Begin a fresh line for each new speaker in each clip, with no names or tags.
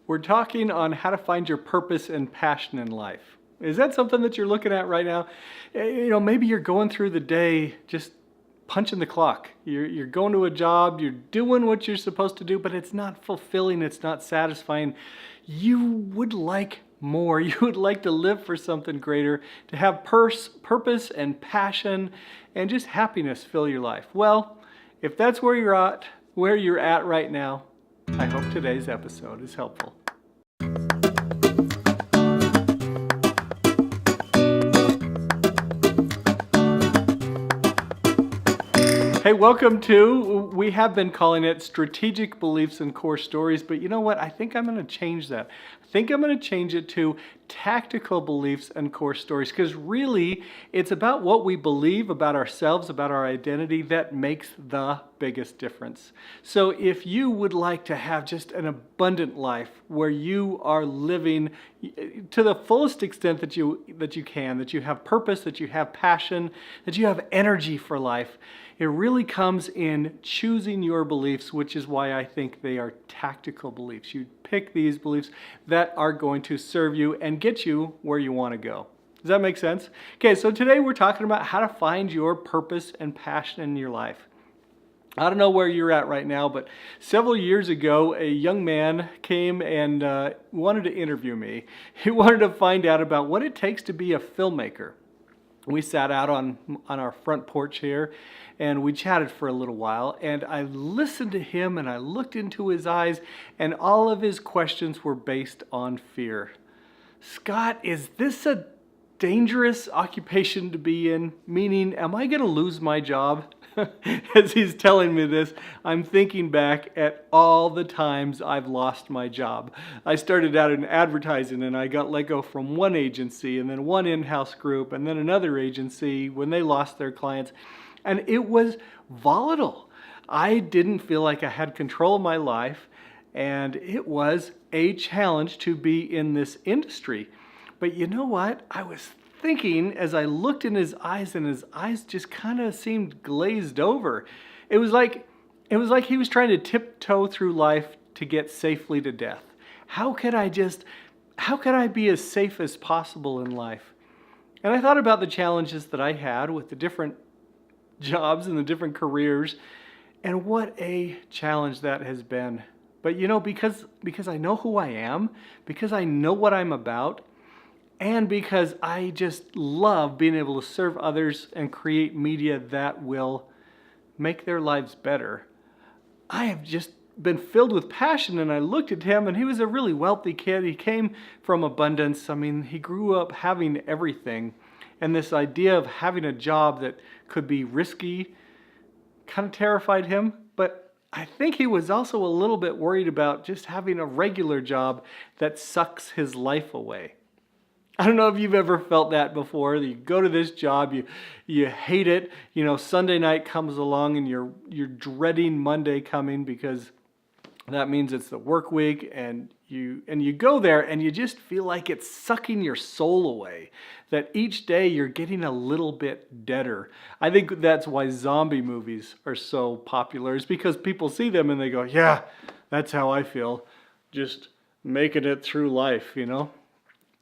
We're talking on how to find your purpose and passion in life. Is that something that you're looking at right now? Maybe you're going through the day just punching the clock. You're going to a job, you're doing what you're supposed to do, but it's not fulfilling, it's not satisfying. You would like more. You would like to live for something greater, to have purpose and passion and just happiness fill your life. Well, if that's where you're at right now, I hope today's episode is helpful. Hey, welcome to, we have been calling it Strategic Beliefs and Core Stories, but you know what? I think I'm going to change that. I think I'm going to change it to Tactical Beliefs and Core Stories, because really it's about what we believe about ourselves, about our identity, that makes the biggest difference. So if you would like to have just an abundant life where you are living to the fullest extent that you can, that you have purpose, that you have passion, that you have energy for life, it really comes in choosing your beliefs, which is why I think they are tactical beliefs. You pick these beliefs that are going to serve you and get you where you want to go. Does that make sense? Okay, so today we're talking about how to find your purpose and passion in your life. I don't know where you're at right now, but several years ago, a young man came and wanted to interview me. He wanted to find out about what it takes to be a filmmaker. We sat out on our front porch here and we chatted for a little while, and I listened to him and I looked into his eyes, and all of his questions were based on fear. Scott, is this a dangerous occupation to be in? Meaning, am I going to lose my job? As he's telling me this, I'm thinking back at all the times I've lost my job. I started out in advertising and I got let go from one agency and then one in-house group and then another agency when they lost their clients. And it was volatile. I didn't feel like I had control of my life, and it was a challenge to be in this industry. But you know what? I was thinking as I looked in his eyes, and his eyes just kind of seemed glazed over. It was like he was trying to tiptoe through life to get safely to death. How could I be as safe as possible in life? And I thought about the challenges that I had with the different jobs and the different careers, and what a challenge that has been. But because I know who I am, because I know what I'm about, and because I just love being able to serve others and create media that will make their lives better, I have just been filled with passion. And I looked at him, and he was a really wealthy kid. He came from abundance. I mean, he grew up having everything. And this idea of having a job that could be risky kind of terrified him. But I think he was also a little bit worried about just having a regular job that sucks his life away. I don't know if you've ever felt that before. You go to this job, you hate it. Sunday night comes along and you're dreading Monday coming, because that means it's the work week, and you go there and you just feel like it's sucking your soul away. That each day you're getting a little bit deader. I think that's why zombie movies are so popular, is because people see them and they go, yeah, that's how I feel, just making it through life,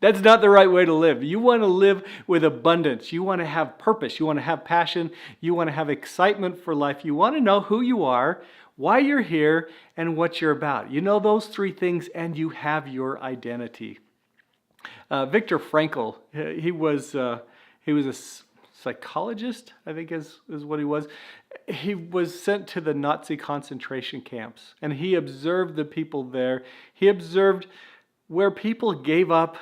That's not the right way to live. You want to live with abundance. You want to have purpose. You want to have passion. You want to have excitement for life. You want to know who you are, why you're here, and what you're about. You know those three things, and you have your identity. Viktor Frankl, he was a psychologist, I think is what he was. He was sent to the Nazi concentration camps, and he observed the people there. He observed where people gave up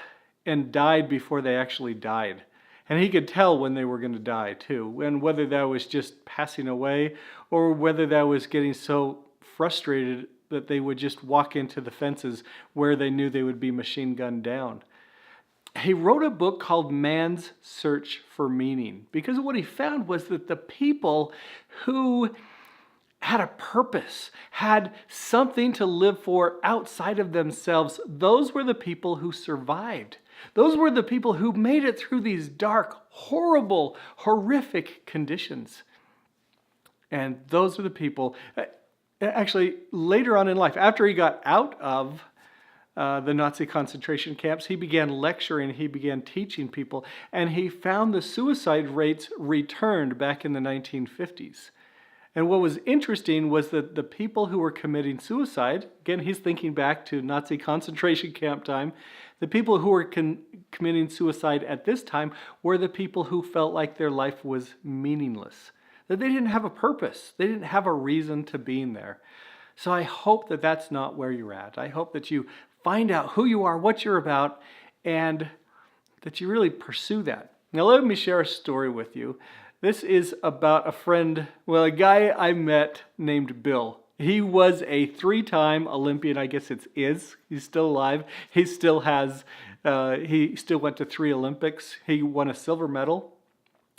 and died before they actually died. And he could tell when they were going to die too, and whether that was just passing away or whether that was getting so frustrated that they would just walk into the fences where they knew they would be machine gunned down. He wrote a book called Man's Search for Meaning, because what he found was that the people who had a purpose, had something to live for outside of themselves, those were the people who survived. Those were the people who made it through these dark, horrible, horrific conditions. And those are the people, actually later on in life, after he got out of the Nazi concentration camps, he began lecturing, he began teaching people, and he found the suicide rates returned back in the 1950s. And what was interesting was that the people who were committing suicide, again, he's thinking back to Nazi concentration camp time, the people who were committing suicide at this time were the people who felt like their life was meaningless, that they didn't have a purpose, they didn't have a reason to being there. So I hope that that's not where you're at. I hope that you find out who you are, what you're about, and that you really pursue that. Now let me share a story with you. This is about a friend, well, a guy I met named Bill. He was a 3-time Olympian, I guess it's is. He's still alive. He still went to 3 Olympics. He won a silver medal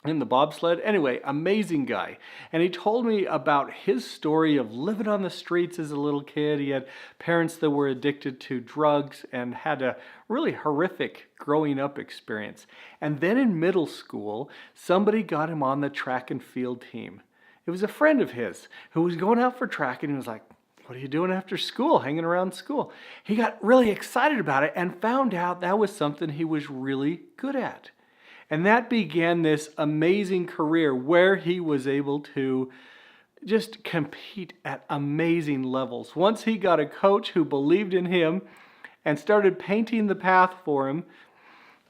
in the bobsled. Anyway, amazing guy. And he told me about his story of living on the streets as a little kid. He had parents that were addicted to drugs and had a really horrific growing up experience. And then in middle school, somebody got him on the track and field team. It was a friend of his who was going out for track, and he was like, "What are you doing after school, hanging around school?" He got really excited about it and found out that was something he was really good at. And that began this amazing career where he was able to just compete at amazing levels. Once he got a coach who believed in him and started painting the path for him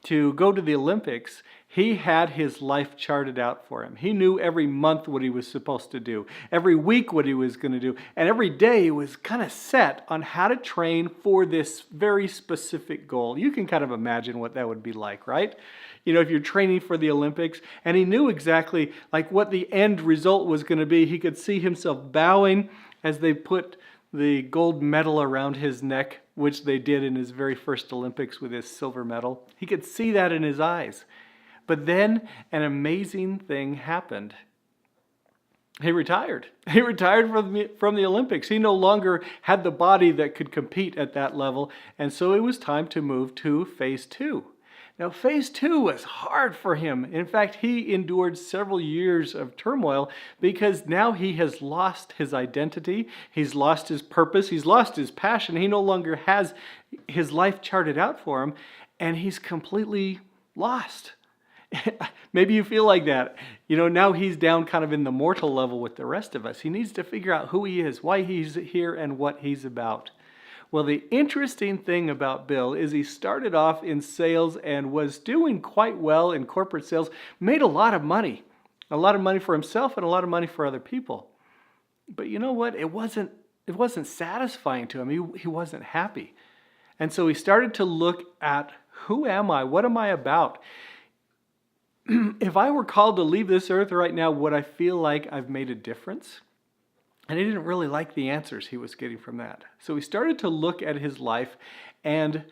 to go to the Olympics, he had his life charted out for him. He knew every month what he was supposed to do, every week what he was going to do, and every day he was kind of set on how to train for this very specific goal. You can kind of imagine what that would be like, right? You know, if you're training for the Olympics, and he knew exactly like what the end result was going to be. He could see himself bowing as they put the gold medal around his neck, which they did in his very first Olympics with his silver medal. He could see that in his eyes. But then an amazing thing happened. He retired. He retired from the Olympics. He no longer had the body that could compete at that level, and so it was time to move to phase 2. Now, phase 2 was hard for him. In fact, he endured several years of turmoil because now he has lost his identity, he's lost his purpose, he's lost his passion. He no longer has his life charted out for him, and he's completely lost. Maybe you feel like that. You know, now he's down kind of in the mortal level with the rest of us. He needs to figure out who he is, why he's here, and what he's about. Well, the interesting thing about Bill is he started off in sales and was doing quite well in corporate sales, made a lot of money for himself and a lot of money for other people. But you know what? It wasn't satisfying to him. He wasn't happy. And so he started to look at, who am I? What am I about? If I were called to leave this earth right now, would I feel like I've made a difference? And he didn't really like the answers he was getting from that. So he started to look at his life and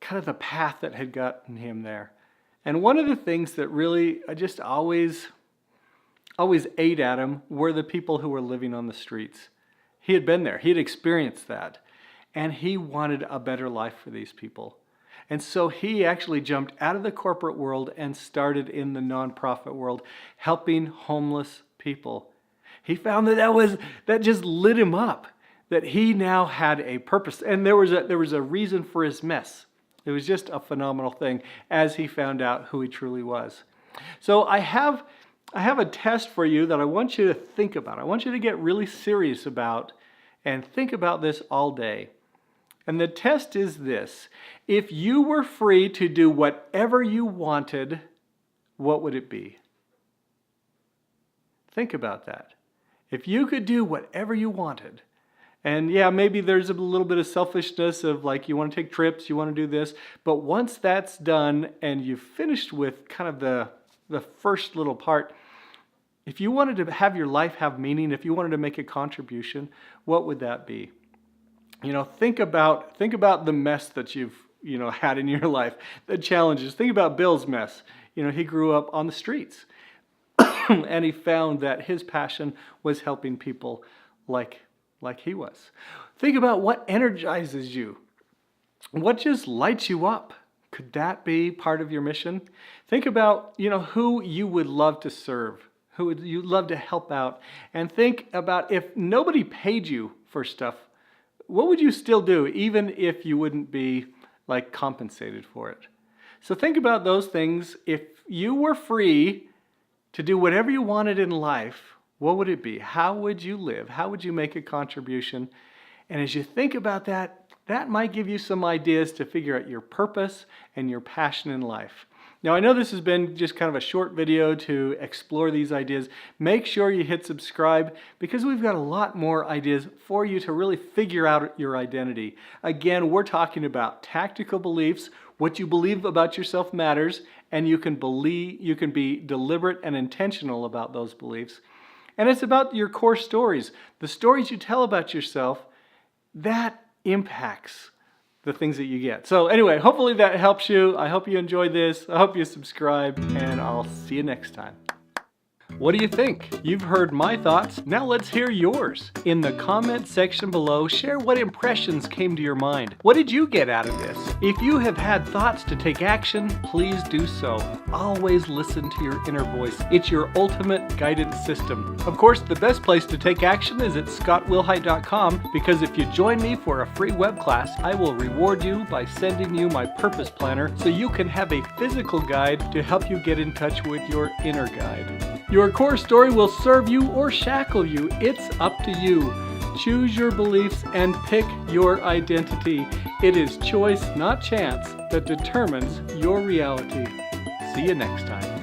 kind of the path that had gotten him there. And one of the things that really just always ate at him were the people who were living on the streets. He had been there. He had experienced that. And he wanted a better life for these people. And so he actually jumped out of the corporate world and started in the nonprofit world, helping homeless people. He found that just lit him up, that he now had a purpose. And there was a reason for his mess. It was just a phenomenal thing as he found out who he truly was. So I have a test for you that I want you to think about. I want you to get really serious about and think about this all day. And the test is this: if you were free to do whatever you wanted, what would it be? Think about that. If you could do whatever you wanted, and yeah, maybe there's a little bit of selfishness of like you want to take trips, you want to do this, but once that's done and you've finished with kind of the first little part, if you wanted to have your life have meaning, if you wanted to make a contribution, what would that be? You know, think about the mess that you've had in your life, the challenges. Think about Bill's mess. You know, he grew up on the streets. And he found that his passion was helping people like he was. Think about what energizes you. What just lights you up? Could that be part of your mission? Think about, who you would love to serve, who would you love to help out, and think about if nobody paid you for stuff, what would you still do even if you wouldn't be like compensated for it? So think about those things. If you were free to do whatever you wanted in life, what would it be? How would you live? How would you make a contribution? And as you think about that, that might give you some ideas to figure out your purpose and your passion in life. Now, I know this has been just kind of a short video to explore these ideas. Make sure you hit subscribe because we've got a lot more ideas for you to really figure out your identity. Again, we're talking about tactical beliefs. What you believe about yourself matters, and you can be deliberate and intentional about those beliefs. And it's about your core stories. The stories you tell about yourself, that impacts the things that you get. So anyway, hopefully that helps you. I hope you enjoyed this. I hope you subscribe, and I'll see you next time. What do you think? You've heard my thoughts. Now let's hear yours. In the comment section below, share what impressions came to your mind. What did you get out of this? If you have had thoughts to take action, please do so. Always listen to your inner voice. It's your ultimate guidance system. Of course, the best place to take action is at scottwilhite.com, because if you join me for a free web class, I will reward you by sending you my purpose planner so you can have a physical guide to help you get in touch with your inner guide. Your core story will serve you or shackle you. It's up to you. Choose your beliefs and pick your identity. It is choice, not chance, that determines your reality. See you next time.